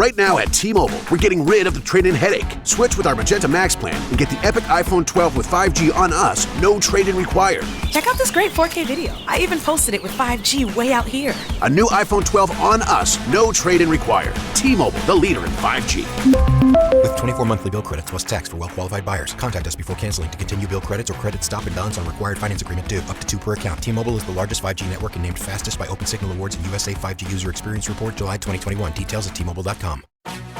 Right now at T-Mobile, we're getting rid of the trade-in headache. Switch with our Magenta Max plan and get the epic iPhone 12 with 5G on us, no trade-in required. Check out this great 4K video. I even posted it with 5G way out here. A new iPhone 12 on us, no trade-in required. T-Mobile, the leader in 5G. With 24 monthly bill credits plus tax for well-qualified buyers. Contact us before canceling to continue bill credits or credit stop and balance on required finance agreement due. Up to 2 per account. T-Mobile is the largest 5G network and named fastest by OpenSignal Awards and USA 5G User Experience Report July 2021. Details at T-Mobile.com.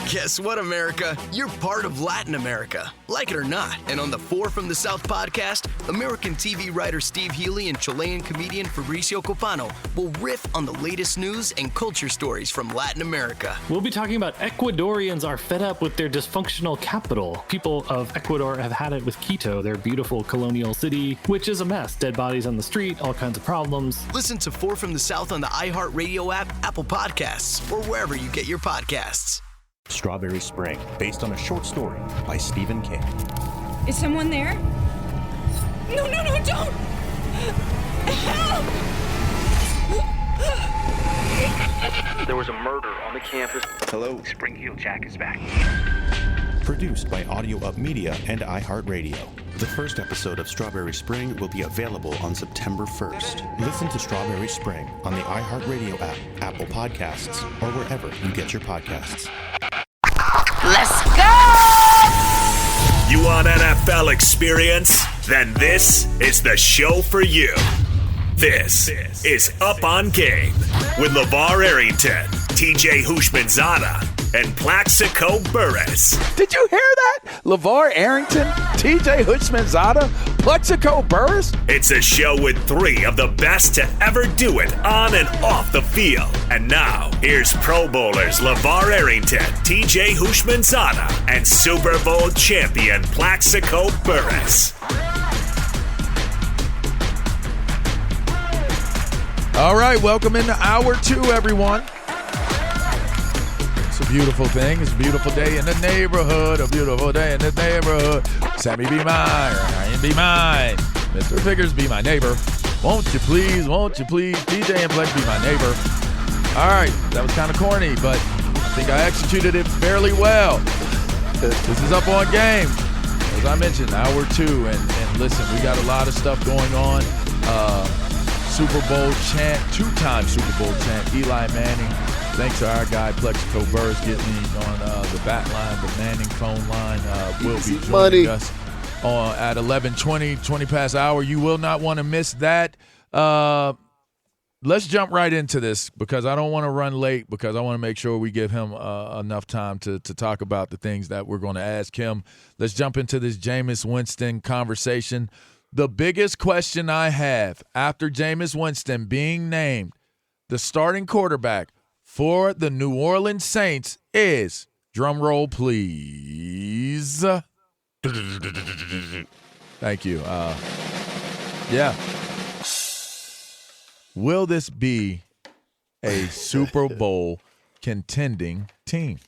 Guess what, America? You're part of Latin America, like it or not. And on the Four from the South podcast, American TV writer Steve Healy and Chilean comedian Fabricio Copano will riff on the latest news and culture stories from Latin America. We'll be talking about Ecuadorians are fed up with their dysfunctional capital. People of Ecuador have had it with Quito, their beautiful colonial city, which is a mess. Dead bodies on the street, all kinds of problems. Listen to Four from the South on the iHeartRadio app, Apple Podcasts, or wherever you get your podcasts. Strawberry Spring, based on a short story by Stephen King. Is someone there? No, don't! Help! There was a murder on the campus. Hello? Spring Heel Jack is back. Produced by Audio Up Media and iHeartRadio. The first episode of Strawberry Spring will be available on September 1st. Listen to Strawberry Spring on the iHeartRadio app, Apple Podcasts, or wherever you get your podcasts. Let's go! You want NFL experience? Then this is the show for you. This is Up on Game with LeVar Arrington, TJ Hushmanzada, and Plaxico Burress. Did you hear that? LeVar Arrington, TJ Hushmanzada, Plaxico Burress? It's a show with 3 of the best to ever do it on and off the field. And now, here's Pro Bowlers LeVar Arrington, TJ Hushmanzada, and Super Bowl champion Plaxico Burress. All right, welcome into hour 2, everyone. It's a beautiful thing. It's a beautiful day in the neighborhood. A beautiful day in the neighborhood. Sammy be mine. Ryan be mine. Mr. Figures be my neighbor. Won't you please, DJ and Flex be my neighbor. All right, that was kind of corny, but I think I executed it fairly well. This is Up on Game. As I mentioned, hour 2, and listen, we got a lot of stuff going on. Super Bowl champ, 2-time Super Bowl champ, Eli Manning. Thanks to our guy, Plexico Burress, getting me on the bat line, the Manning phone line. Will be joining us at 11:20, 20 past hour. You will not want to miss that. Let's jump right into this because I don't want to run late because I want to make sure we give him enough time to talk about the things that we're going to ask him. Let's jump into this Jameis Winston conversation. The biggest question I have after Jameis Winston being named the starting quarterback for the New Orleans Saints is, drum roll please. Thank you. Yeah. Will this be a Super Bowl contending team?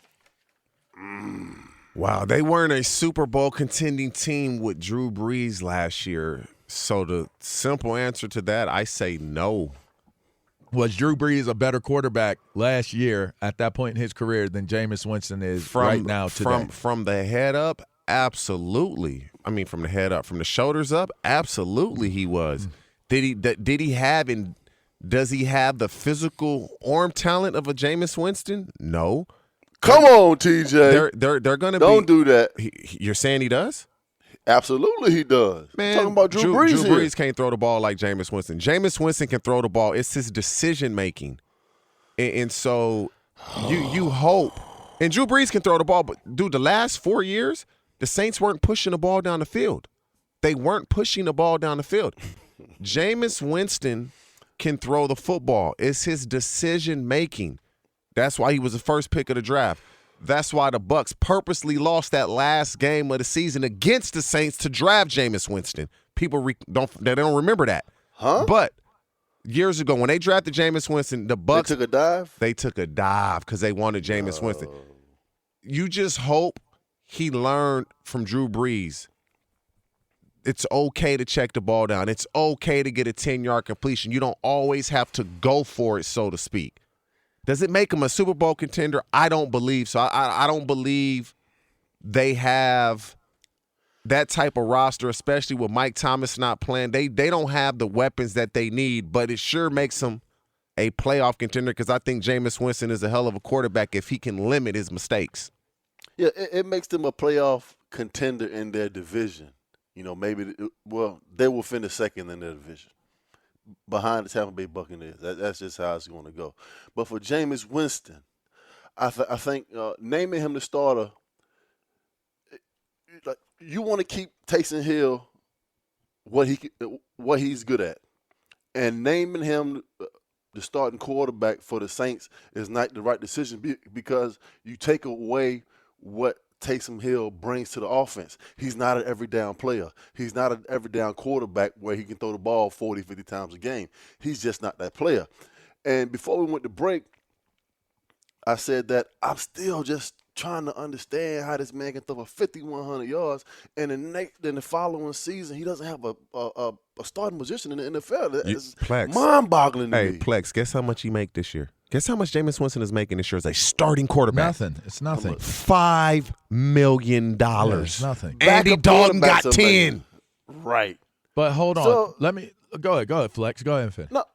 Wow, they weren't a Super Bowl contending team with Drew Brees last year. So the simple answer to that, I say no. Was Drew Brees a better quarterback last year at that point in his career than Jameis Winston is right now today? From the head up, absolutely. I mean, from the head up, from the shoulders up, absolutely he was. Did he have and does he have the physical arm talent of a Jameis Winston? No. Come on, TJ. They're going to Don't do that. You're saying he does? Absolutely he does. Man, talking about Drew Brees Drew Brees can't throw the ball like Jameis Winston. Jameis Winston can throw the ball. It's his decision-making. And so you hope. And Drew Brees can throw the ball, but, dude, the last 4 years, the Saints weren't pushing the ball down the field. They weren't pushing the ball down the field. Jameis Winston can throw the football. It's his decision-making. That's why he was the first pick of the draft. That's why the Bucs purposely lost that last game of the season against the Saints to draft Jameis Winston. People don't remember that. Huh? But years ago, when they drafted Jameis Winston, the Bucs took a dive? They took a dive because they wanted Jameis Winston. You just hope he learned from Drew Brees. It's okay to check the ball down. It's okay to get a 10-yard completion. You don't always have to go for it, so to speak. Does it make them a Super Bowl contender? I don't believe so. I don't believe they have that type of roster, especially with Mike Thomas not playing. They don't have the weapons that they need, but it sure makes them a playoff contender because I think Jameis Winston is a hell of a quarterback if he can limit his mistakes. Yeah, it makes them a playoff contender in their division. Maybe they will finish second in their division, behind the Tampa Bay Buccaneers. That's just how it's going to go. But for Jameis Winston, I think naming him the starter, you want to keep Taysom Hill what he's good at, and naming him the starting quarterback for the Saints is not the right decision because you take away what Taysom Hill brings to the offense. He's not an every down player. He's not an every down quarterback where he can throw the ball 40, 50 times a game. He's just not that player. And before we went to break, I said that I'm still just trying to understand how this man can throw for 5,100 yards, and in the following season, he doesn't have a starting position in the NFL. It's mind-boggling to me. Hey, Plex, guess how much he make this year? Guess how much Jameis Winston is making this year as a starting quarterback? Nothing. It's nothing. $5 million. Yeah, it's nothing. Andy Dalton got 10. Right. But hold on. So, Let me go ahead, Flex. Go ahead and finish. No,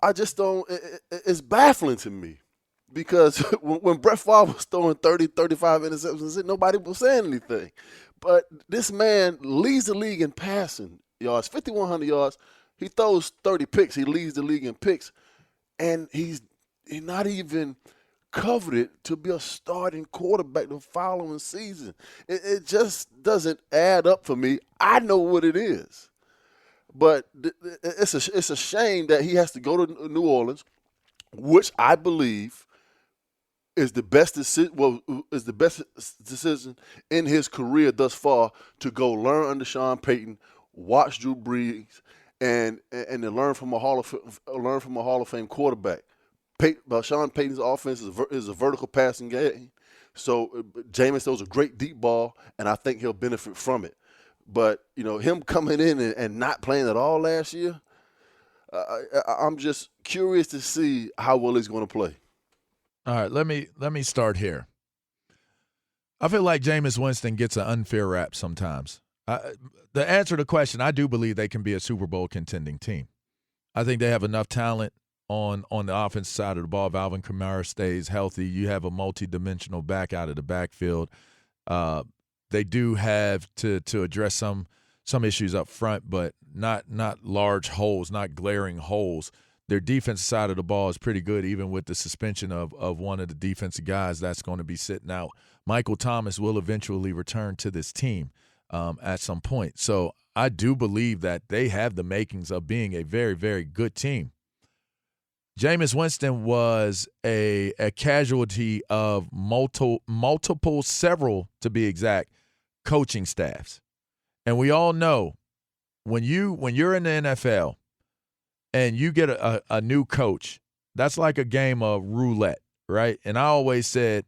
I just don't. It's baffling to me because when Brett Favre was throwing 30, 35 interceptions, nobody was saying anything. But this man leads the league in passing yards, 5,100 yards. He throws 30 picks. He leads the league in picks, and he's not even coveted to be a starting quarterback the following season. It just doesn't add up for me. I know what it is, but it's a shame that he has to go to New Orleans, which I believe is the best decision. Well, is the best decision in his career thus far to go learn under Sean Payton, watch Drew Brees, and to learn from a Hall of Fame quarterback. Sean Payton's offense is a vertical passing game, so Jameis throws a great deep ball, and I think he'll benefit from it. But him coming in and not playing at all last year, I'm just curious to see how well he's going to play. All right, let me start here. I feel like Jameis Winston gets an unfair rap sometimes. The answer to the question, I do believe they can be a Super Bowl contending team. I think they have enough talent on the offensive side of the ball. If Alvin Kamara stays healthy, you have a multi-dimensional back out of the backfield. They do have to address some issues up front, but not large holes, not glaring holes. Their defensive side of the ball is pretty good, even with the suspension of one of the defensive guys that's going to be sitting out. Michael Thomas will eventually return to this team at some point. So I do believe that they have the makings of being a very, very good team. Jameis Winston was a casualty of multiple, several to be exact, coaching staffs. And we all know when you're in the NFL and you get a new coach, that's like a game of roulette, right? And I always said,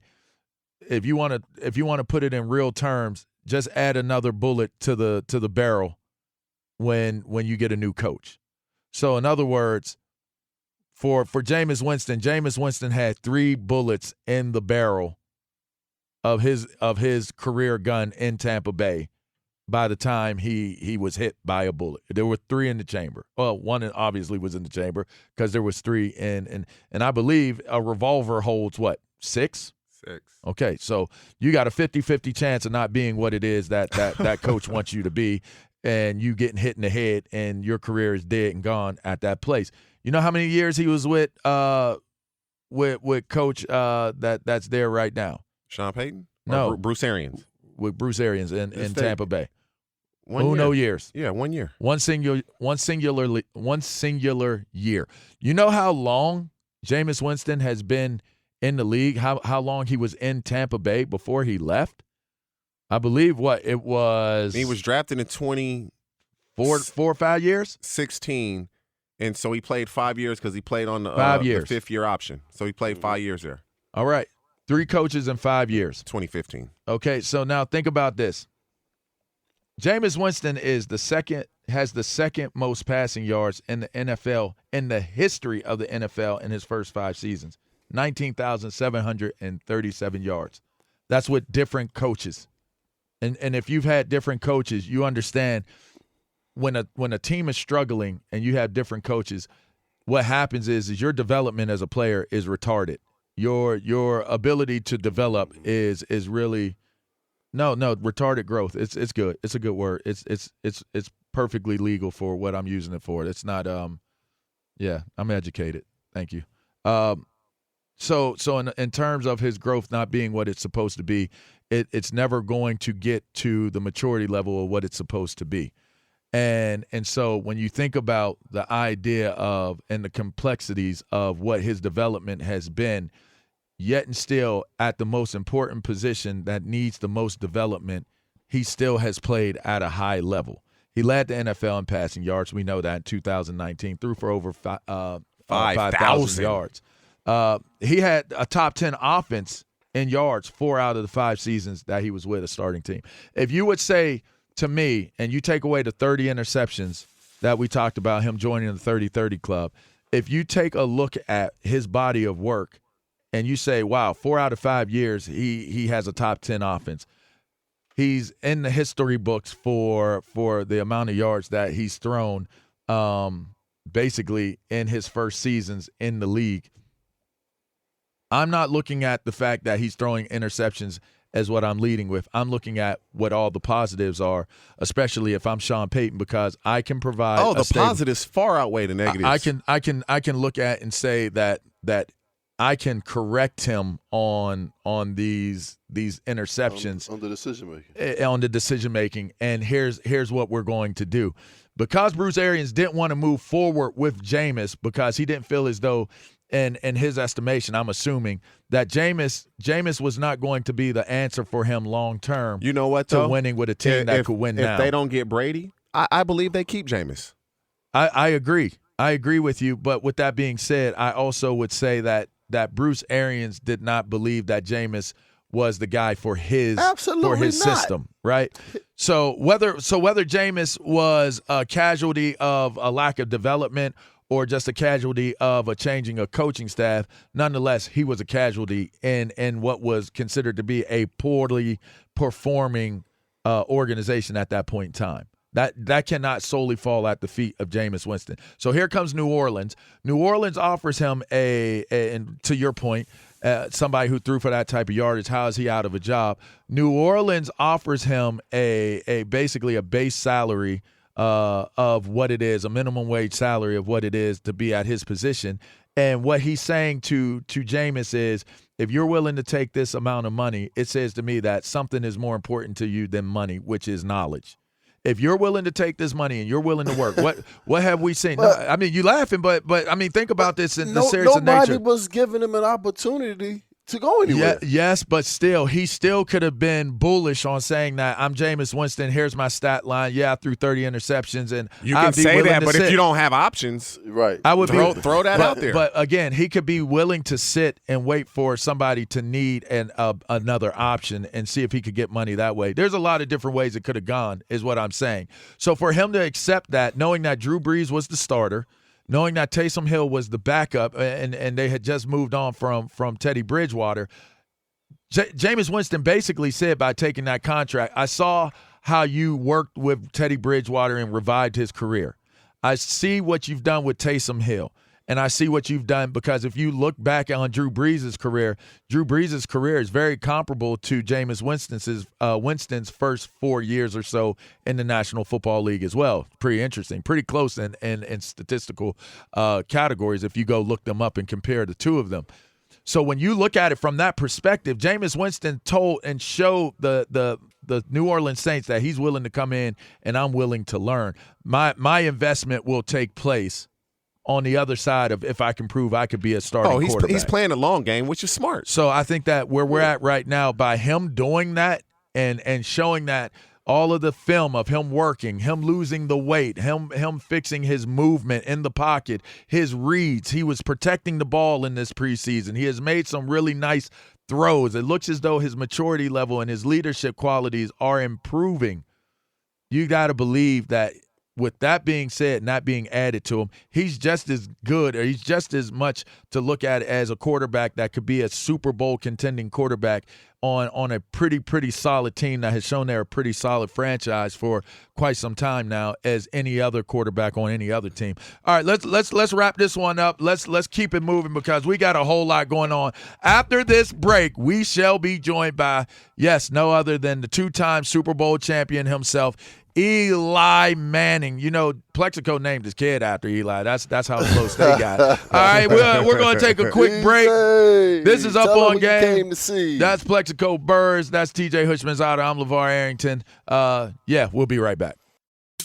if you want to put it in real terms, just add another bullet to the barrel when you get a new coach. So in other words, for Jameis Winston had 3 bullets in the barrel of his career gun in Tampa Bay by the time he was hit by a bullet. There were 3 in the chamber. Well, one obviously was in the chamber because there was 3 in and I believe a revolver holds what, 6? 6. Okay, so you got a 50-50 chance of not being what it is that coach wants you to be, and you getting hit in the head and your career is dead and gone at that place. You know how many years he was with coach that's there right now? Sean Payton? No. Or Bruce Arians. With Bruce Arians in Tampa Bay. 1 year. years. Yeah, 1 year. One singular year. You know how long Jameis Winston has been in the league? How long he was in Tampa Bay before he left? I believe it was. He was drafted in 4 or 5 years? 16. And so he played 5 years because he played on the 5 years. The 5th year option. So he played 5 years there. All right. 3 coaches in 5 years. 2015. Okay, so now think about this. Jameis Winston has the second most passing yards in the NFL, in the history of the NFL in his first 5 seasons. 19,737 yards. That's with different coaches. And if you've had different coaches, you understand when a team is struggling and you have different coaches, what happens is your development as a player is retarded. Your ability to develop is really retarded growth. It's good. It's a good word. It's perfectly legal for what I'm using it for. It's not I'm educated. Thank you. So in terms of his growth not being what it's supposed to be, it's never going to get to the maturity level of what it's supposed to be. And so when you think about the idea of and the complexities of what his development has been, yet and still at the most important position that needs the most development, he still has played at a high level. He led the NFL in passing yards. We know that in 2019, threw for over 5,000 yards. He had a top 10 offense in yards 4 out of the 5 seasons that he was with a starting team. If you would say to me, and you take away the 30 interceptions that we talked about, him joining the 30-30 club, if you take a look at his body of work and you say, wow, 4 out of 5 years he has a top 10 offense, he's in the history books for the amount of yards that he's thrown basically in his first seasons in the league. I'm not looking at the fact that he's throwing interceptions as what I'm leading with. I'm looking at what all the positives are, especially if I'm Sean Payton, because I can provide. Oh, the positives far outweigh the negatives. I can look at and say that I can correct him on these interceptions on the decision making. On the decision making, and here's what we're going to do. Because Bruce Arians didn't want to move forward with Jameis because he didn't feel as though, in his estimation, I'm assuming that Jameis was not going to be the answer for him long term. You know what? To winning with a team that could win now. If they don't get Brady, I believe they keep Jameis. I agree. I agree with you. But with that being said, I also would say that Bruce Arians did not believe that Jameis was the guy for his system, right? So whether Jameis was a casualty of a lack of development or just a casualty of a changing of coaching staff, nonetheless, he was a casualty in what was considered to be a poorly performing organization at that point in time. That cannot solely fall at the feet of Jameis Winston. So here comes New Orleans. New Orleans offers him and to your point, somebody who threw for that type of yardage. How is he out of a job? New Orleans offers him basically a base salary of what it is, a minimum wage salary of what it is to be at his position. And what he's saying to Jameis is, if you're willing to take this amount of money, it says to me that something is more important to you than money, which is knowledge. If you're willing to take this money and you're willing to work, what have we seen? But, no, I mean, you laughing, but I mean, think about this in the serious of nature. Nobody was giving him an opportunity to go anywhere. Yes, but still, he still could have been bullish on saying that I'm Jameis Winston. Here's my stat line. Yeah, I threw 30 interceptions, and you can say that. But if you don't have options, right, I would throw that out there. But again, he could be willing to sit and wait for somebody to need another option and see if he could get money that way. There's a lot of different ways it could have gone, is what I'm saying. So for him to accept that, knowing that Drew Brees was the starter, knowing that Taysom Hill was the backup, and they had just moved on from Teddy Bridgewater, Jameis Winston basically said by taking that contract, I saw how you worked with Teddy Bridgewater and revived his career. I see what you've done with Taysom Hill, and I see what you've done because if you look back on Drew Brees' career is very comparable to Jameis Winston's first 4 years or so in the National Football League as well. Pretty interesting, pretty close in statistical categories if you go look them up and compare the two of them. So when you look at it from that perspective, Jameis Winston told and showed the New Orleans Saints that he's willing to come in and I'm willing to learn. My investment will take place on the other side of if I can prove I could be a starting quarterback. He's playing a long game, which is smart. So I think that where we're at right now, by him doing that and showing that all of the film of him working, him losing the weight, him fixing his movement in the pocket, his reads. He was protecting the ball in this preseason. He has made some really nice throws. It looks as though his maturity level and his leadership qualities are improving. You got to believe that with that being said, not being added to him, he's just as good, or he's just as much to look at as a quarterback that could be a Super Bowl contending quarterback on a pretty solid team that has shown they're a pretty solid franchise for quite some time now as any other quarterback on any other team. All right, let's wrap this one up. Let's keep it moving because we got a whole lot going on. After this break, we shall be joined by, yes, no other than the two-time Super Bowl champion himself, Eli Manning. You know, Plexico named his kid after Eli. That's how close they got. All right, we're going to take a quick break. This is Up On Game. That's Plexico Burrs. That's TJ Hushmanzada. I'm LeVar Arrington. We'll be right back.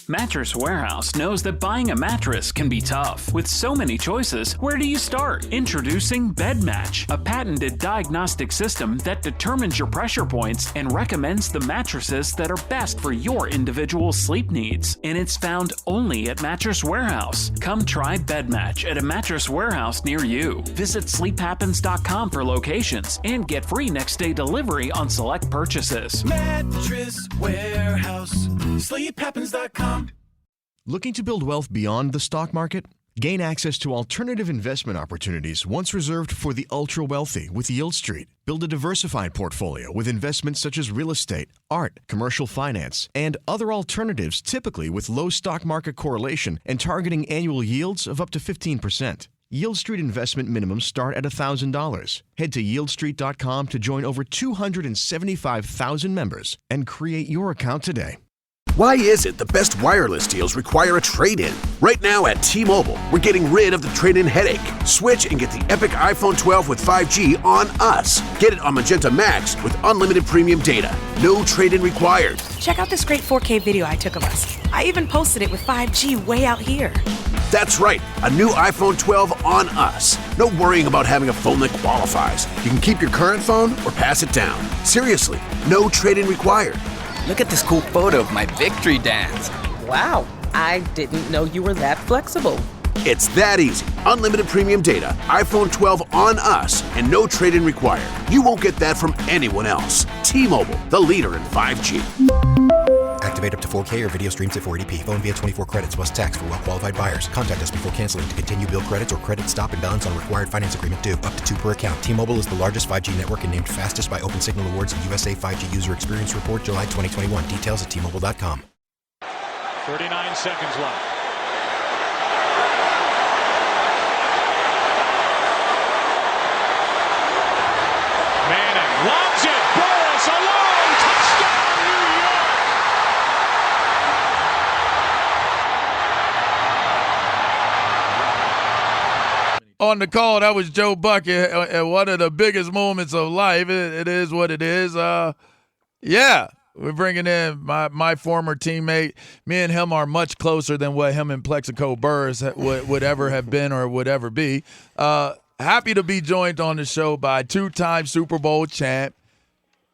Mattress Warehouse knows that buying a mattress can be tough. With so many choices, where do you start? Introducing Bed Match, a patented diagnostic system that determines your pressure points and recommends the mattresses that are best for your individual sleep needs. And it's found only at Mattress Warehouse. Come try Bed Match at a Mattress Warehouse near you. Visit sleephappens.com for locations and get free next day delivery on select purchases. Mattress Warehouse, sleephappens.com. Looking to build wealth beyond the stock market? Gain access to alternative investment opportunities once reserved for the ultra-wealthy with Yield Street. Build a diversified portfolio with investments such as real estate, art, commercial finance, and other alternatives typically with low stock market correlation and targeting annual yields of up to 15%. Yield Street investment minimums start at $1,000. Head to yieldstreet.com to join over 275,000 members and create your account today. Why is it the best wireless deals require a trade-in? Right now at T-Mobile, we're getting rid of the trade-in headache. Switch and get the epic iPhone 12 with 5G on us. Get it on Magenta Max with unlimited premium data. No trade-in required. Check out this great 4K video I took of us. I even posted it with 5G way out here. That's right, a new iPhone 12 on us. No worrying about having a phone that qualifies. You can keep your current phone or pass it down. Seriously, no trade-in required. Look at this cool photo of my victory dance. Wow, I didn't know you were that flexible. It's that easy. Unlimited premium data, iPhone 12 on us, and no trade-in required. You won't get that from anyone else. T-Mobile, the leader in 5G. Activate up to 4K or video streams at 480p. Phone via 24 credits plus tax for well-qualified buyers. Contact us before canceling to continue bill credits or credit stop and balance on required finance agreement due. Up to 2 per account. T-Mobile is the largest 5G network and named fastest by Open Signal Awards and USA 5G User Experience Report July 2021. Details at T-Mobile.com. 39 seconds left. Manning lobs it. Burris alone. Touchdown, New York. On the call, that was Joe Bucket at one of the biggest moments of life. It is what it is. We're bringing in my former teammate. Me and him are much closer than what him and Plexico Burrs would ever have been or would ever be. Happy to be joined on the show by two-time Super Bowl champ,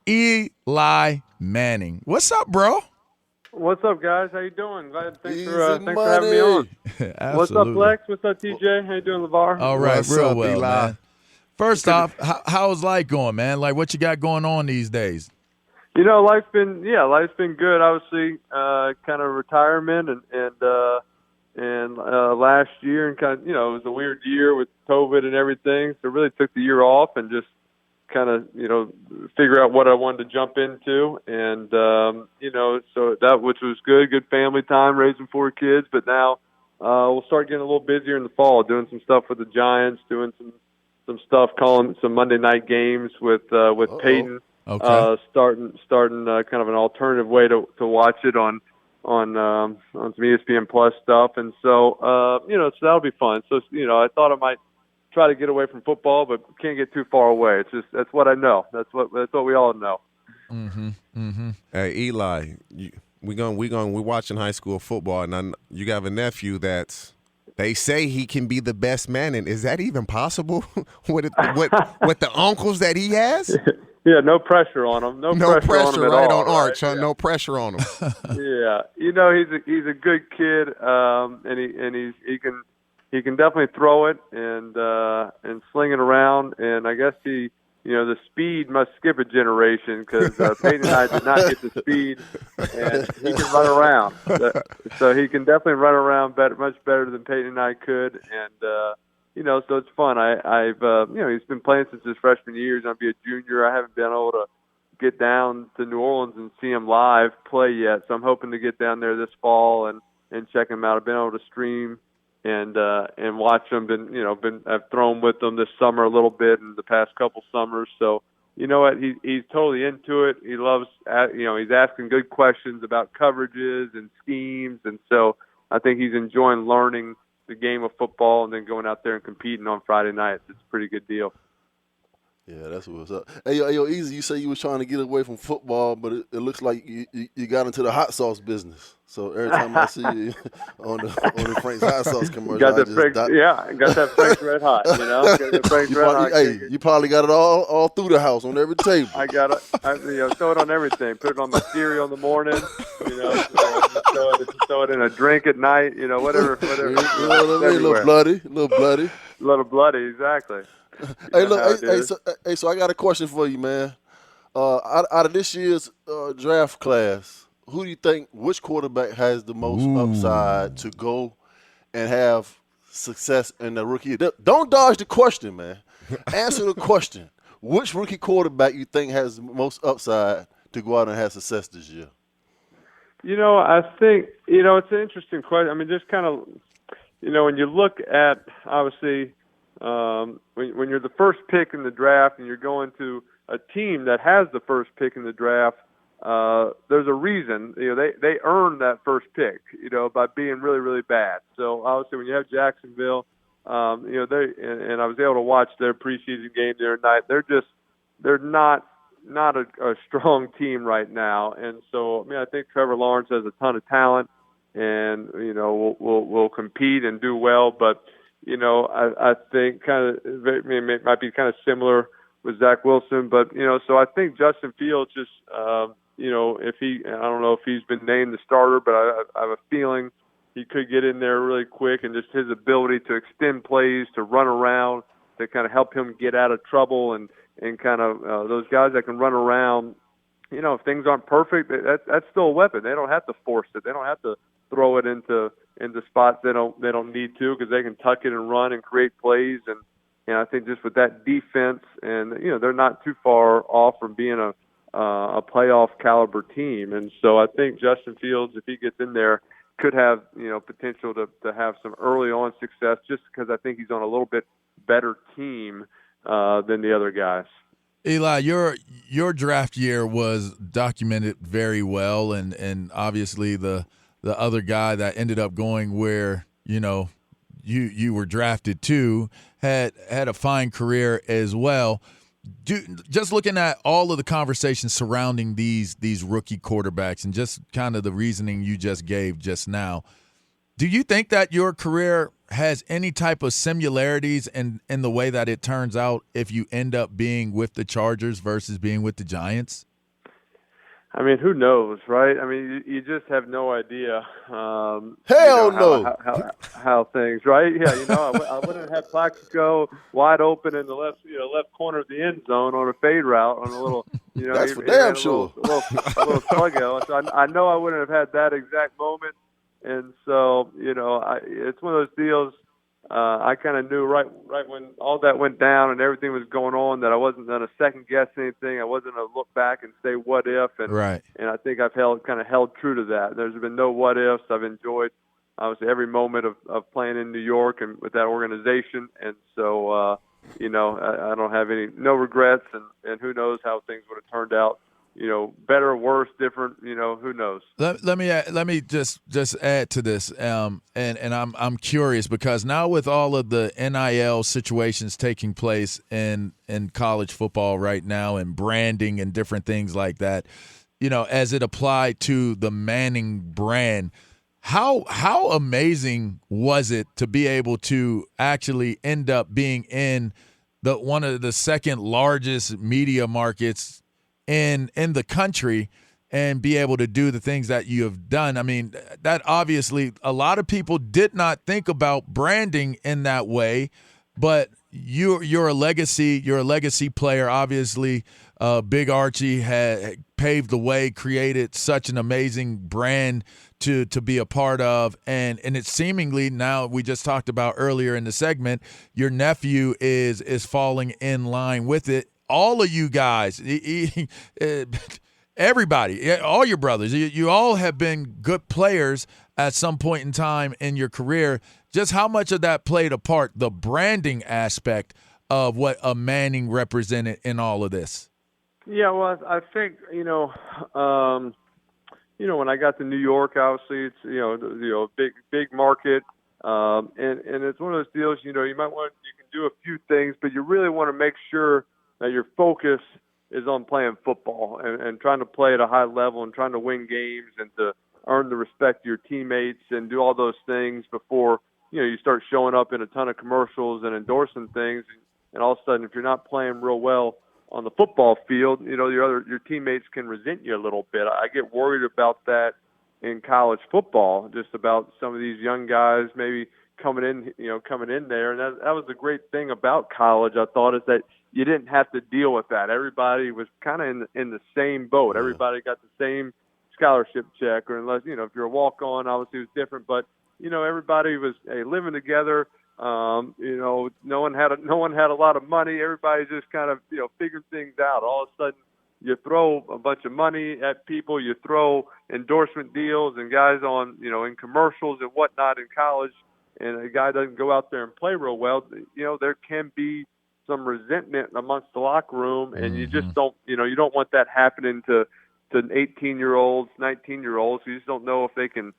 Eli Manning. What's up, bro? What's up, guys? How you doing? Thanks for having me on. What's up, Lex? What's up, TJ? How you doing, LeVar? All right, What's real up, well, Eli? man. First off, how's life going, man? Like, what you got going on these days? You know, life's been good. Obviously, kind of retirement and last year, and kind of, you know, it was a weird year with COVID and everything. So really took the year off and just kind of, you know, figure out what I wanted to jump into. And, you know, so that, which was good family time, raising 4 kids. But now we'll start getting a little busier in the fall, doing some stuff with the Giants, doing some stuff, calling some Monday night games with Peyton. Okay. Starting kind of an alternative way to watch it on some ESPN Plus stuff. And so, you know, so that'll be fun. So, you know, I thought I might try to get away from football, but can't get too far away. It's just, that's what I know. That's what we all know. Hey, Eli, we're watching high school football, and you have a nephew that's, they say he can be the best man, and is that even possible with the uncles that he has? Yeah, no pressure on him. No pressure on him at right all. On Arch, right? huh? No pressure on him. Yeah, you know, he's a good kid, and he can definitely throw it and sling it around. And I guess he the speed must skip a generation because Peyton and I did not get the speed, and he can run around. So he can definitely run around much better than Peyton and I could, and so it's fun. I've he's been playing since his freshman year. He's gonna be a junior. I haven't been able to get down to New Orleans and see him live play yet, so I'm hoping to get down there this fall and check him out. I've been able to stream and watch him. I've thrown with him this summer a little bit in the past couple summers. So you know what, he's totally into it. He loves he's asking good questions about coverages and schemes, and so I think he's enjoying learning the game of football and then going out there and competing on Friday nights. It's a pretty good deal. Yeah, that's what's up. Hey, yo, Easy, you say you was trying to get away from football, but it looks like you got into the hot sauce business. So every time I see you on the Frank's hot sauce commercial, got that Frank's Red Hot. Got the Frank's Red Hot. Hey, you probably got it all through the house on every table. I got it. Throw it on everything. Put it on my cereal in the morning. Throw it in a drink at night. Whatever. You know what I mean? A little bloody, exactly. Hey, look, so I got a question for you, man. Out of this year's draft class, who do you think, which quarterback has the most upside to go and have success in the rookie year? Don't dodge the question, man. Answer the question. Which rookie quarterback you think has the most upside to go out and have success this year? I think, it's an interesting question. I mean, just kind of, when you look at, obviously, when you're the first pick in the draft and you're going to a team that has the first pick in the draft, there's a reason. They earned that first pick, by being really, really bad. So obviously, when you have Jacksonville, and I was able to watch their preseason game the other night. They're not a strong team right now, and so I think Trevor Lawrence has a ton of talent, and will compete and do well, but. I think it might be kind of similar with Zach Wilson, but so I think Justin Fields just I don't know if he's been named the starter, but I have a feeling he could get in there really quick, and just his ability to extend plays, to run around, to kind of help him get out of trouble, and kind of those guys that can run around. If things aren't perfect, that's still a weapon. They don't have to force it. They don't have to throw it into spots they don't need to, because they can tuck it and run and create plays. And I think just with that defense, and they're not too far off from being a playoff caliber team. And so I think Justin Fields, if he gets in there, could have potential to have some early on success, just because I think he's on a little bit better team than the other guys. Eli, your draft year was documented very well, and obviously the other guy that ended up going where you were drafted to had a fine career as well. Just looking at all of the conversations surrounding these rookie quarterbacks and just kind of the reasoning you just gave just now, do you think that your career has any type of similarities in the way that it turns out if you end up being with the Chargers versus being with the Giants? I mean, who knows, right? I mean, you just have no idea. Hell no. How things, right? Yeah, I wouldn't have Plaxico wide open in the left corner of the end zone on a fade route on a little, that's for damn sure. A little sluggo. So I know I wouldn't have had that exact moment, and so it's one of those deals. I kind of knew right when all that went down and everything was going on that I wasn't going to second guess anything. I wasn't going to look back and say what if, and right. And I think I've held true to that. There's been no what ifs. I've enjoyed obviously every moment of playing in New York and with that organization, and so I don't have no regrets, and who knows how things would have turned out. Better, worse, different. Who knows? Let me just add to this, and I'm curious because now with all of the NIL situations taking place in college football right now, and branding and different things like that, as it applied to the Manning brand, how amazing was it to be able to actually end up being in one of the second largest media markets in the country and be able to do the things that you have done? I mean, that obviously a lot of people did not think about branding in that way, but you're a legacy player. Obviously, Big Archie had paved the way, created such an amazing brand to be a part of, and it's seemingly now, we just talked about earlier in the segment, your nephew is falling in line with it. All of you guys, everybody, all your brothers, you all have been good players at some point in time in your career. Just how much of that played a part, the branding aspect of what a Manning represented in all of this? Yeah, well, I think when I got to New York, obviously it's big market, and it's one of those deals. You can do a few things, but you really want to make sure that your focus is on playing football and trying to play at a high level and trying to win games and to earn the respect of your teammates and do all those things before you start showing up in a ton of commercials and endorsing things. And all of a sudden, if you're not playing real well on the football field, your teammates can resent you a little bit. I get worried about that in college football, just about some of these young guys maybe coming in there. And that was the great thing about college, I thought, is that you didn't have to deal with that. Everybody was kind of in the same boat. Yeah. Everybody got the same scholarship check, or unless, if you're a walk-on, obviously it was different. But, everybody was living together. No one had a lot of money. Everybody just kind of, figured things out. All of a sudden, you throw a bunch of money at people. You throw endorsement deals and guys on, in commercials and whatnot in college, and a guy doesn't go out there and play real well. There can be some resentment amongst the locker room, and you just don't, you don't want that happening to 18-year-olds, 19-year-olds. You just don't know if they can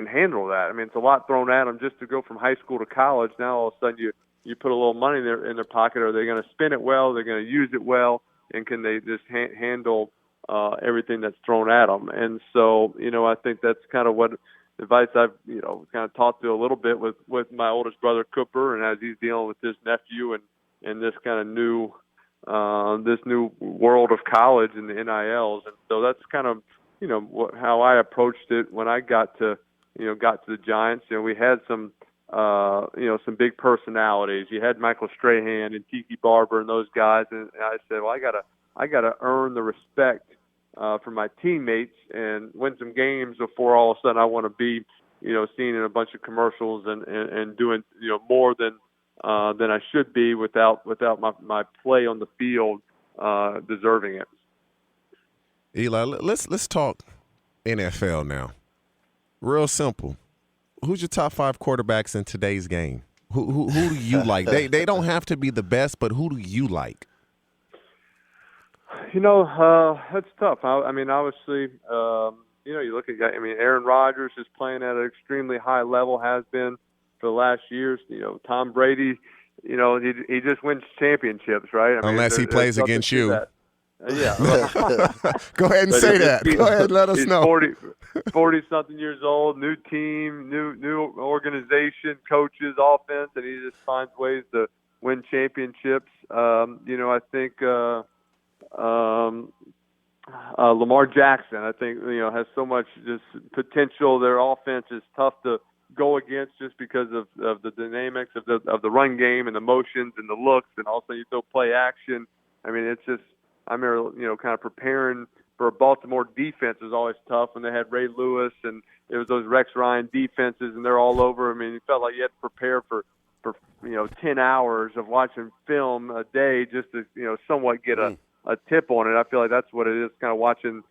handle that. I mean, it's a lot thrown at them just to go from high school to college. Now all of a sudden you put a little money in their pocket. Are they going to spend it well? They're going to use it well, and can they just handle everything that's thrown at them? And so, I think that's kind of what advice I've kind of talked to a little bit with my oldest brother Cooper, and as he's dealing with his nephew and this kind of new world of college and the NILs. And so that's kind of how I approached it when I got to the Giants. We had some big personalities. You had Michael Strahan and Tiki Barber and those guys, and I said, well, I gotta earn the respect from my teammates and win some games before all of a sudden I want to be seen in a bunch of commercials and doing more than I should be without my play on the field deserving it. Eli, let's talk NFL now. Real simple. Who's your top 5 quarterbacks in today's game? Who do you like? They don't have to be the best, but who do you like? That's tough. I mean, obviously, you look at guys. I mean, Aaron Rodgers is playing at an extremely high level, has been for the last years. Tom Brady, he just wins championships, right? Unless he plays against you. Yeah. Go ahead and say that. Go ahead and let us know. 40-something years old, new team, new organization, coaches, offense, and he just finds ways to win championships. I think Lamar Jackson, I think, has so much just potential. Their offense is tough to go against just because of the dynamics of the run game and the motions and the looks, and also you throw play action. I mean, it's just, I remember, kind of preparing for a Baltimore defense was always tough when they had Ray Lewis and it was those Rex Ryan defenses and they're all over. I mean, you felt like you had to prepare for 10 hours of watching film a day just to, somewhat get a tip on it. I feel like that's what it is, kind of watching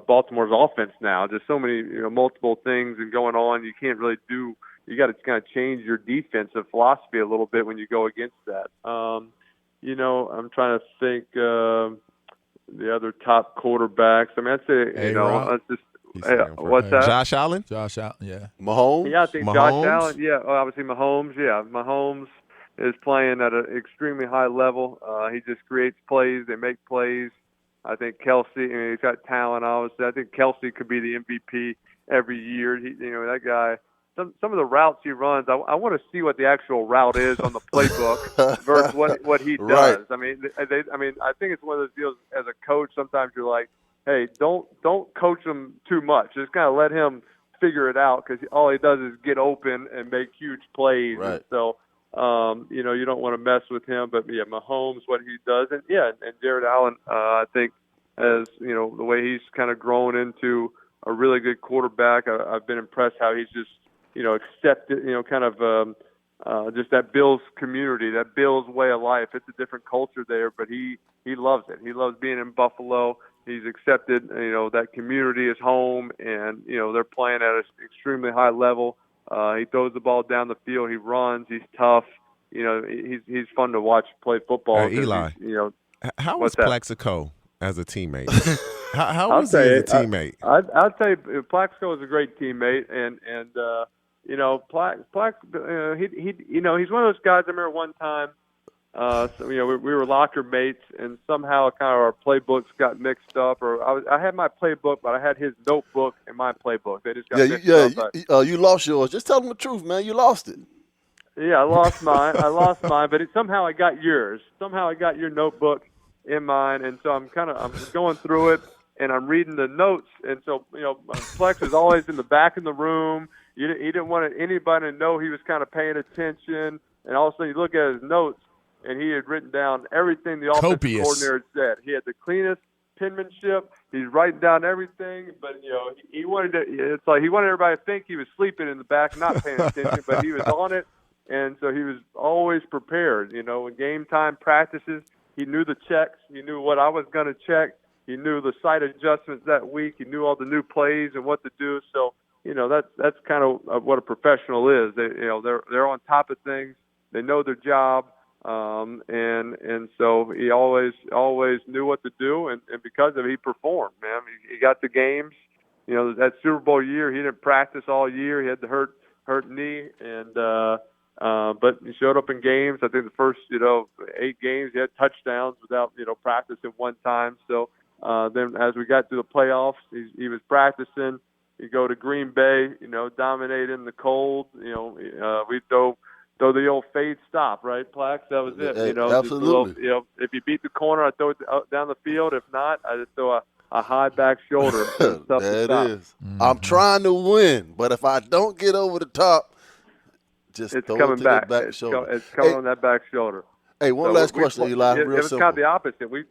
Baltimore's offense now. Just so many, multiple things and going on. You can't really you got to kind of change your defensive philosophy a little bit when you go against that. I'm trying to think the other top quarterbacks. I mean, I'd say, let's just what's that? Josh Allen? Yeah. Mahomes? Yeah, I think Josh Allen. Yeah, obviously Mahomes. Yeah, Mahomes is playing at an extremely high level. He just creates plays. They make plays. I think Kelsey, he's got talent, obviously. I think Kelsey could be the MVP every year. That guy, some of the routes he runs, I want to see what the actual route is on the playbook versus what he does. Right. I mean, I think it's one of those deals as a coach, sometimes you're like, hey, don't coach him too much. Just kind of let him figure it out because all he does is get open and make huge plays. Right. And so You don't want to mess with him. But yeah, Mahomes, what he does, and Jared Allen, I think, as the way he's kind of grown into a really good quarterback. I've been impressed how he's just accepted, just that Bills community, that Bills way of life. It's a different culture there, but he loves it. He loves being in Buffalo. He's accepted, that community is home, and they're playing at an extremely high level. He throws the ball down the field. He runs. He's tough. He's fun to watch play football. Eli, how was Plaxico as a teammate? how was he as a teammate? I'll tell you, Plaxico is a great teammate, and Plax, he's one of those guys. I remember one time, we were locker mates, and somehow kind of our playbooks got mixed up. Or I had my playbook, but I had his notebook and my playbook. They just got mixed up. You lost yours. Just tell them the truth, man. You lost it. Yeah, I lost mine. But somehow I got yours. Somehow I got your notebook in mine, and so I'm going through it, and I'm reading the notes, and so Plex is always in the back of the room. He didn't want anybody to know he was kind of paying attention, and all of a sudden you look at his notes, and he had written down everything the offensive coordinator had said. He had the cleanest penmanship. He's writing down everything, but he wanted everybody to think he was sleeping in the back, not paying attention, but he was on it, and so he was always prepared. When game time practices, he knew the checks. He knew what I was going to check. He knew the site adjustments that week. He knew all the new plays and what to do. So that's kind of what a professional is. They're on top of things. They know their job. And so he always knew what to do, and because of it, he performed, man. He got the games. That Super Bowl year, he didn't practice all year. He had the hurt knee, and but he showed up in games. I think the first 8 games he had touchdowns without practicing one time. So then as we got to the playoffs, he was practicing. You go to Green Bay, dominate in the cold. We throw the old fade stop, right, Plax? That was it. Absolutely. If you beat the corner, I throw it down the field. If not, I just throw a high back shoulder. There it is. I'm trying to win, but if I don't get over the top, just it's throw coming it to back. the back shoulder. It's coming on that back shoulder. Hey, one last question, Eli. It was kind of the opposite. We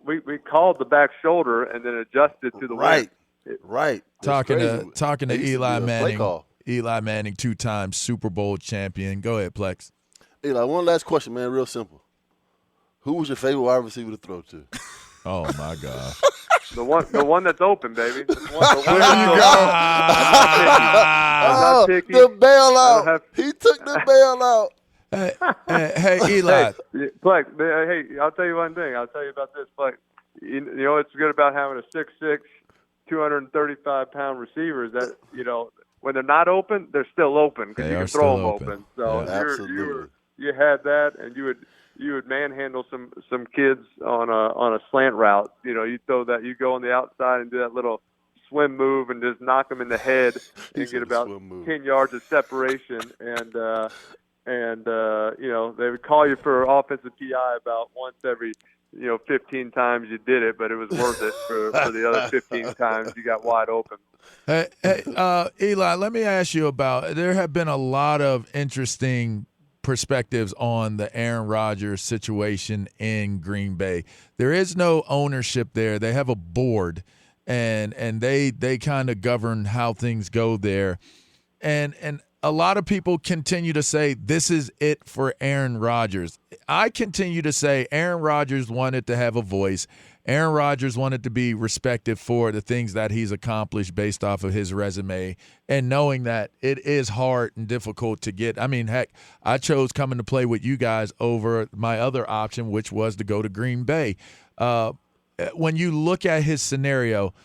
called the back shoulder and then adjusted to the right. win. Right. Talking to Eli Manning. Eli Manning, 2-time Super Bowl champion. Go ahead, Plex. Eli, one last question, man. Real simple. Who was your favorite wide receiver to throw to? Oh my God. The one that's open, baby. The one there you go. I'm not picky. The bailout. He took the bailout. Hey, Eli. Plex, hey, I'll tell you one thing. I'll tell you about this, Plex. What's good about having a 6'6", 235-pound receiver is that, when they're not open, they're still open because you can throw them open. So absolutely. You had that, and you would manhandle some kids on a slant route. You throw that, you go on the outside and do that little swim move and just knock them in the head and get about 10 yards of separation. And they would call you for offensive PI about once every 15 times you did it, but it was worth it for the other 15 times you got wide open. Hey, Eli, let me ask you about, there have been a lot of interesting perspectives on the Aaron Rodgers situation in Green Bay. There is no ownership there. They have a board, and they kind of govern how things go there. And a lot of people continue to say this is it for Aaron Rodgers. I continue to say Aaron Rodgers wanted to have a voice. Aaron Rodgers wanted to be respected for the things that he's accomplished based off of his resume, and knowing that it is hard and difficult to get. I mean, heck, I chose coming to play with you guys over my other option, which was to go to Green Bay. When you look at his scenario,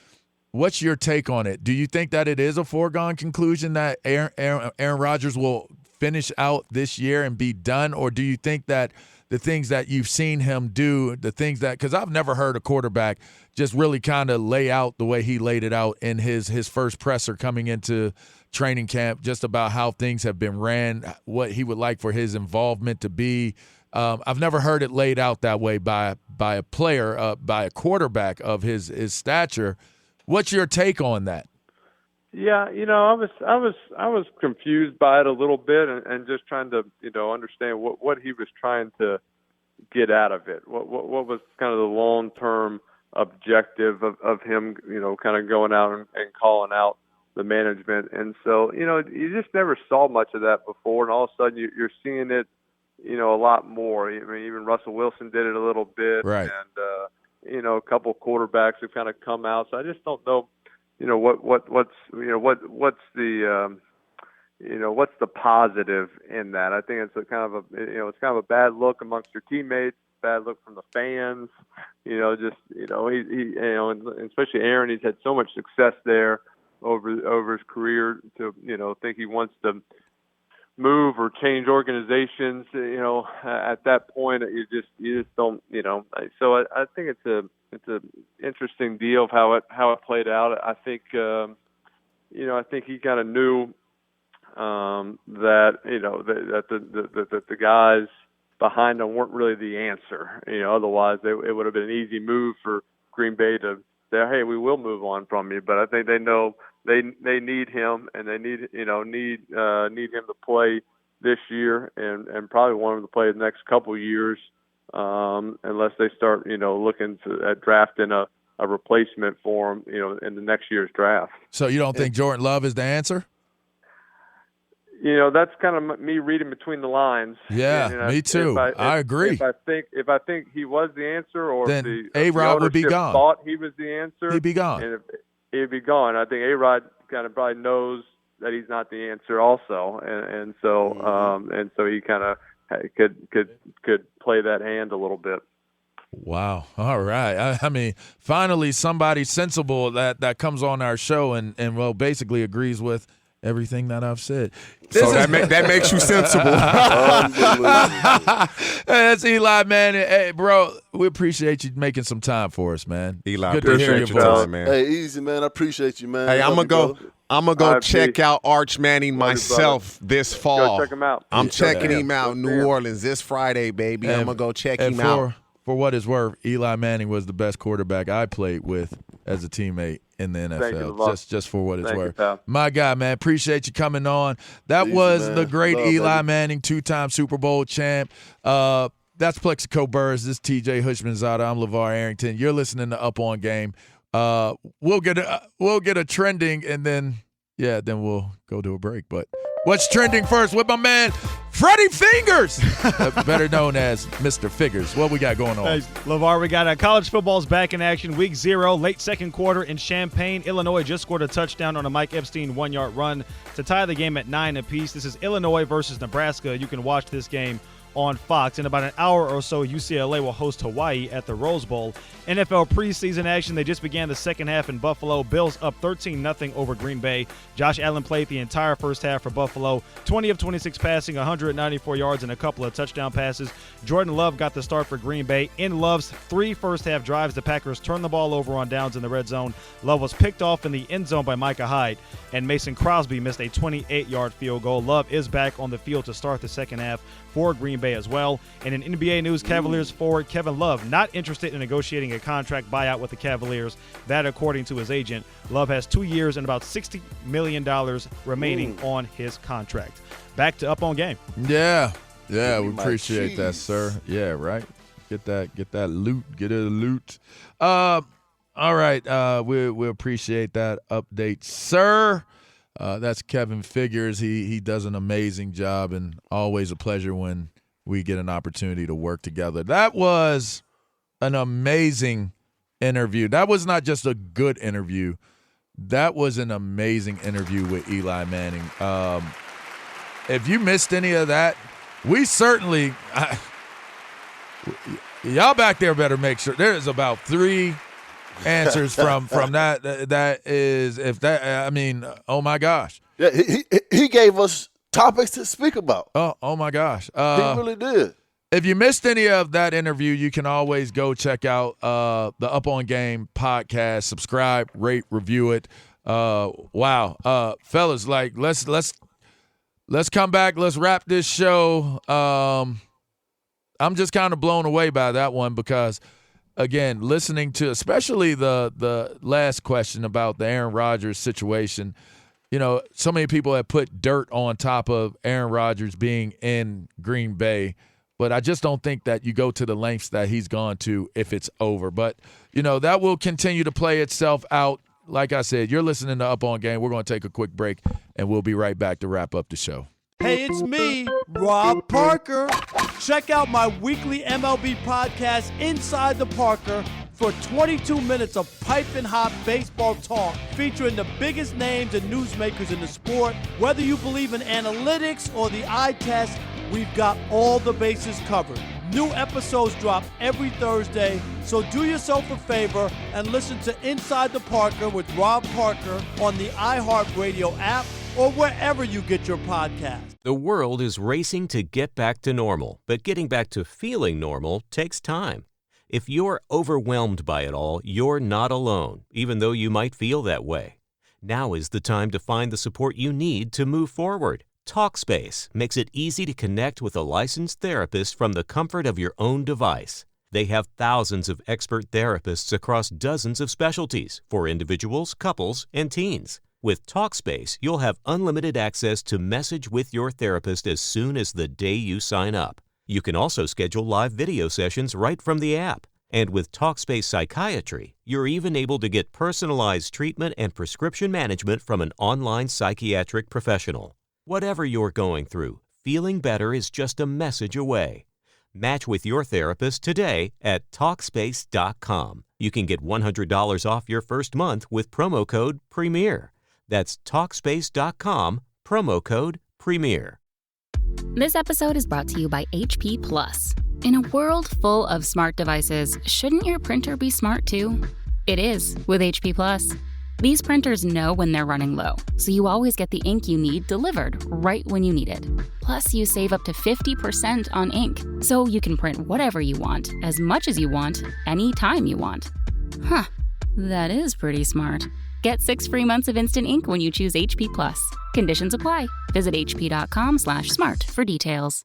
what's your take on it? Do you think that it is a foregone conclusion that Aaron Rodgers will finish out this year and be done, or do you think that the things that you've seen him do, the things that – because I've never heard a quarterback just really kind of lay out the way he laid it out in his first presser coming into training camp, just about how things have been ran, what he would like for his involvement to be. I've never heard it laid out that way by a player, by a quarterback of his stature. What's your take on that? Yeah, I was confused by it a little bit, and just trying to understand what he was trying to get out of it. What was kind of the long-term objective of him, kind of going out and calling out the management. And so, you just never saw much of that before, and all of a sudden you're seeing it, a lot more. I mean, even Russell Wilson did it a little bit, right? And a couple of quarterbacks have kind of come out. So I just don't know, what's the positive in that. I think it's a kind of a bad look amongst your teammates, bad look from the fans. He especially Aaron, he's had so much success there over his career to think he wants to move or change organizations. At that point, you just don't. So I think it's a interesting deal of how it played out. I think I think he kind of knew that that the guys behind him weren't really the answer. Otherwise it would have been an easy move for Green Bay to say, hey, we will move on from you. But I think they know they need him, and they need him to play this year, and probably want him to play the next couple of years, unless they start looking at drafting a replacement for him in the next year's draft. So you don't think Jordan Love is the answer? That's kind of me reading between the lines. Yeah, me too. I agree. If I think he was the answer, or then if A-Rod would be gone. Thought he was the answer, he'd be gone. And he'd be gone. I think A-Rod kind of probably knows that he's not the answer, also, and so he kind of could play that hand a little bit. Wow. All right. I mean, finally somebody sensible that comes on our show and basically agrees with everything that I've said. So that makes you sensible. That's Eli Manning. Hey, bro, we appreciate you making some time for us, man. Eli, good to hear your voice, man. Hey, easy, man. I appreciate you, man. Hey, I'm gonna go check out Arch Manning myself this fall. Go check him out. I'm checking him out in New Orleans this Friday, baby. I'm gonna go check him out. For what it's worth, Eli Manning was the best quarterback I played with as a teammate in the NFL. Just for what it's worth. My guy, man, appreciate you coming on. That was the great Eli Manning, 2-time Super Bowl champ. That's Plexico Burrs. This is TJ Hushmanzada. I'm LeVar Arrington. You're listening to Up On Game. We'll get a trending, and then we'll go to a break. But what's trending first with my man Freddie Fingers, better known as Mr. Figures. What we got going on? Hey, LeVar, we got college football's back in action. Week 0, late second quarter in Champaign. Illinois just scored a touchdown on a Mike Epstein 1-yard run to tie the game at 9 apiece. This is Illinois versus Nebraska. You can watch this game on Fox. In about an hour or so, UCLA will host Hawaii at the Rose Bowl. NFL preseason action. They just began the second half in Buffalo. Bills up 13-0 over Green Bay. Josh Allen played the entire first half for Buffalo. 20 of 26 passing, 194 yards, and a couple of touchdown passes. Jordan Love got the start for Green Bay. In Love's 3 first-half drives, the Packers turned the ball over on downs in the red zone. Love was picked off in the end zone by Micah Hyde, and Mason Crosby missed a 28-yard field goal. Love is back on the field to start the second half for Green Bay as well. And in NBA news, Cavaliers forward Kevin Love not interested in negotiating a contract buyout with the Cavaliers. That, according to his agent. Love has 2 years and about $60 million remaining on his contract. Back to Up On Game. Yeah, we appreciate that, sir. Yeah, right. Get that loot. Get it a loot. All right. We appreciate that update, sir. That's Kevin Figures. He does an amazing job, and always a pleasure when we get an opportunity to work together. That was an amazing interview. That was not just a good interview. That was an amazing interview with Eli Manning. If you missed any of that, we certainly y'all back there better make sure there's about 3 answers from that. That is, if that, I mean, oh my gosh. Yeah, he gave us topics to speak about. Oh my gosh. He really did. If you missed any of that interview, you can always go check out the Up On Game podcast. Subscribe, rate, review it. Wow, fellas, like let's come back. Let's wrap this show. I'm just kind of blown away by that one because, again, listening to especially the last question about the Aaron Rodgers situation, so many people have put dirt on top of Aaron Rodgers being in Green Bay, but I just don't think that you go to the lengths that he's gone to if it's over. But, that will continue to play itself out. Like I said, you're listening to Up On Game. We're going to take a quick break, and we'll be right back to wrap up the show. Hey, it's me, Rob Parker. Check out my weekly MLB podcast, Inside the Parker, for 22 minutes of piping hot baseball talk featuring the biggest names and newsmakers in the sport. Whether you believe in analytics or the eye test, we've got all the bases covered. New episodes drop every Thursday, so do yourself a favor and listen to Inside the Parker with Rob Parker on the iHeartRadio app or wherever you get your podcasts. The world is racing to get back to normal, but getting back to feeling normal takes time. If you're overwhelmed by it all, you're not alone, even though you might feel that way. Now is the time to find the support you need to move forward. Talkspace makes it easy to connect with a licensed therapist from the comfort of your own device. They have thousands of expert therapists across dozens of specialties for individuals, couples, and teens. With Talkspace, you'll have unlimited access to message with your therapist as soon as the day you sign up. You can also schedule live video sessions right from the app. And with Talkspace Psychiatry, you're even able to get personalized treatment and prescription management from an online psychiatric professional. Whatever you're going through, feeling better is just a message away. Match with your therapist today at Talkspace.com. You can get $100 off your first month with promo code PREMIER. That's Talkspace.com, promo code PREMIER. This episode is brought to you by HP Plus. In a world full of smart devices, shouldn't your printer be smart too? It is with HP Plus. These printers know when they're running low, so you always get the ink you need delivered right when you need it. Plus, you save up to 50% on ink, so you can print whatever you want, as much as you want, anytime you want. Huh, that is pretty smart. Get 6 free months of instant ink when you choose HP Plus. Conditions apply. Visit hp.com/smart for details.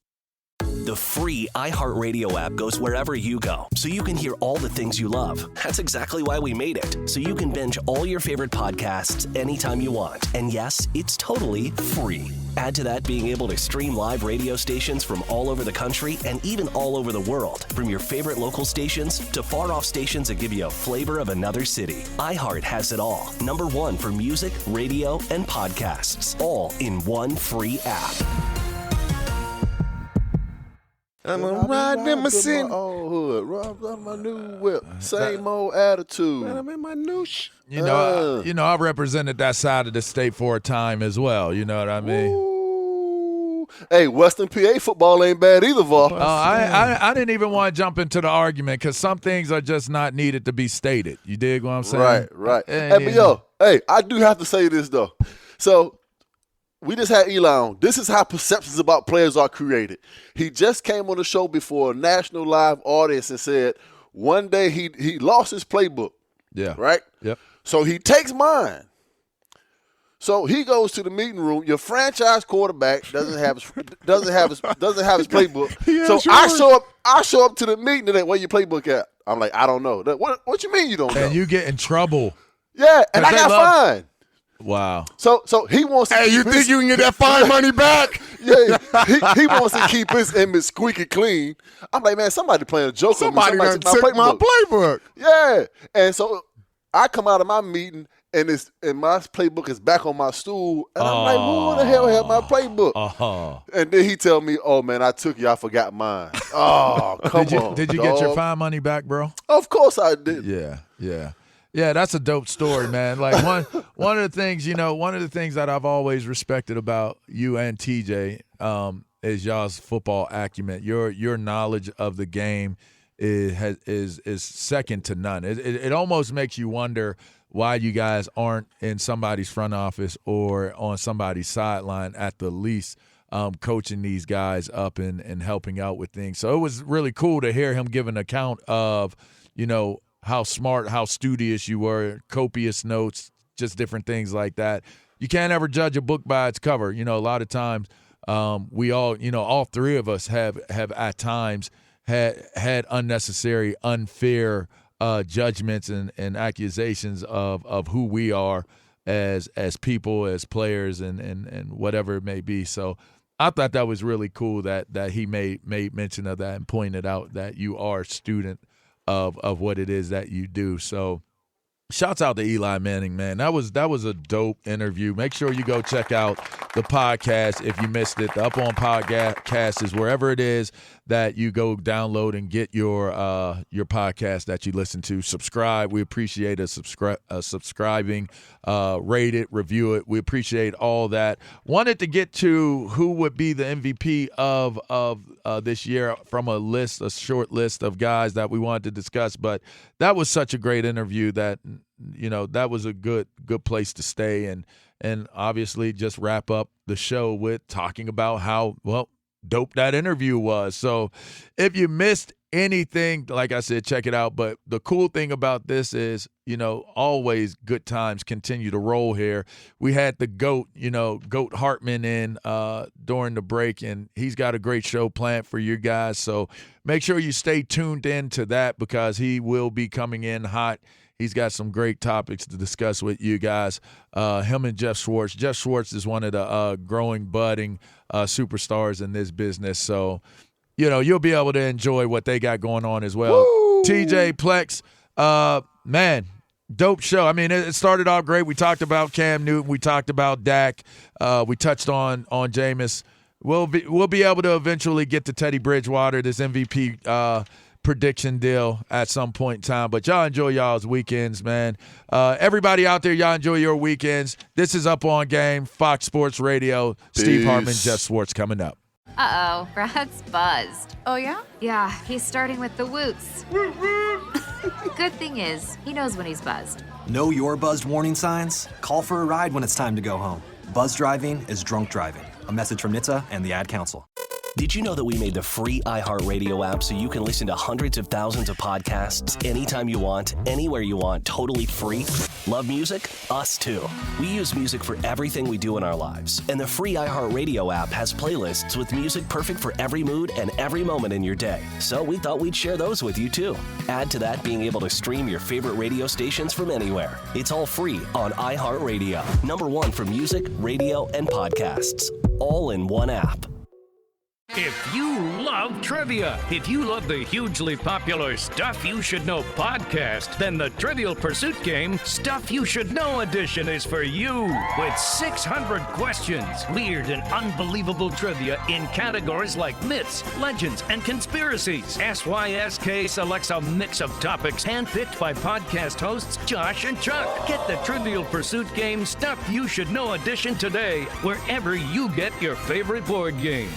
The free iHeartRadio app goes wherever you go, so you can hear all the things you love. That's exactly why we made it, so you can binge all your favorite podcasts anytime you want. And yes, it's totally free. Add to that being able to stream live radio stations from all over the country and even all over the world, from your favorite local stations to far-off stations that give you a flavor of another city. iHeart has it all. #1 for music, radio, and podcasts, all in one free app. I'm riding in my city. Old hood, robbed on my new whip. Same old attitude. Man, I'm in my new I represented that side of the state for a time as well. You know what I mean? Ooh. Hey, Western PA football ain't bad either, Var. I didn't even want to jump into the argument because some things are just not needed to be stated. You dig what I'm saying? Right. Hey, I do have to say this, though. So, we just had Eli on. This is how perceptions about players are created. He just came on the show before a national live audience and said one day he lost his playbook. Yeah. Right? Yep. So he takes mine. So he goes to the meeting room. Your franchise quarterback doesn't have his playbook. Yeah, so sure. I show up to the meeting today. Where your playbook at? I'm like, I don't know. What you mean you don't know? And you get in trouble. Yeah, and I got fined. Wow. So he wants to you think you can get that fine money back? Yeah, he wants to keep his image squeaky clean. I'm like, man, somebody playing a joke on me. Somebody done took my playbook. Yeah. And so I come out of my meeting and my playbook is back on my stool. And I'm like, who the hell had my playbook? And then he tell me, oh, man, I took you. I forgot mine. Oh, come on. Did you get your fine money back, bro? Of course I did. Yeah. Yeah, that's a dope story, man. Like one of the things that I've always respected about you and TJ is y'all's football acumen. Your knowledge of the game is second to none. It almost makes you wonder why you guys aren't in somebody's front office or on somebody's sideline at the least, coaching these guys up and helping out with things. So it was really cool to hear him give an account of, how smart, how studious you were, copious notes, just different things like that. You can't ever judge a book by its cover. A lot of times we all, all three of us have at times had unnecessary, unfair judgments and accusations of who we are as people, as players, and whatever it may be. So I thought that was really cool that he made mention of that and pointed out that you are a student of what it is that you do. So shouts out to Eli Manning, man. That was a dope interview. Make sure you go check out the podcast if you missed it. The Up On Podcast is wherever it is that you go download and get your podcast that you listen to. Subscribe. We appreciate subscribing. Rate it, review it. We appreciate all that. Wanted to get to who would be the MVP of this year from a short list of guys that we wanted to discuss, but that was such a great interview that, you know, that was a good place to stay and obviously just wrap up the show with talking about how, well, dope that interview was. So if you missed anything, like I said, check it out. But the cool thing about this is, you know, always good times continue to roll here. We had the GOAT Hartman in during the break, and he's got a great show planned for you guys. So make sure you stay tuned in to that because he will be coming in hot. He's got some great topics to discuss with you guys. Him and Jeff Schwartz. Jeff Schwartz is one of the growing, budding superstars in this business. So, you know, you'll be able to enjoy what they got going on as well. Woo! TJ Plex, man, dope show. I mean, it started off great. We talked about Cam Newton. We talked about Dak. We touched on Jameis. We'll be able to eventually get to Teddy Bridgewater, this MVP prediction deal at some point in time. But y'all enjoy y'all's weekends, man. Everybody out there, y'all enjoy your weekends. This is Up On Game, Fox Sports Radio. Peace. Steve Hartman, Jeff Schwartz coming up. Uh-oh, Brad's buzzed. Oh, yeah? Yeah, he's starting with the woots. Good thing is, he knows when he's buzzed. Know your buzzed warning signs? Call for a ride when it's time to go home. Buzz driving is drunk driving. A message from NHTSA and the Ad Council. Did you know that we made the free iHeartRadio app so you can listen to hundreds of thousands of podcasts anytime you want, anywhere you want, totally free? Love music? Us too. We use music for everything we do in our lives, and the free iHeartRadio app has playlists with music perfect for every mood and every moment in your day. So we thought we'd share those with you too. Add to that being able to stream your favorite radio stations from anywhere. It's all free on iHeartRadio. #1 for music, radio, and podcasts. All in one app. If you love trivia, if you love the hugely popular Stuff You Should Know podcast, then the Trivial Pursuit game, Stuff You Should Know edition is for you. With 600 questions, weird and unbelievable trivia in categories like myths, legends, and conspiracies. SYSK selects a mix of topics handpicked by podcast hosts Josh and Chuck. Get the Trivial Pursuit game, Stuff You Should Know edition today, wherever you get your favorite board game.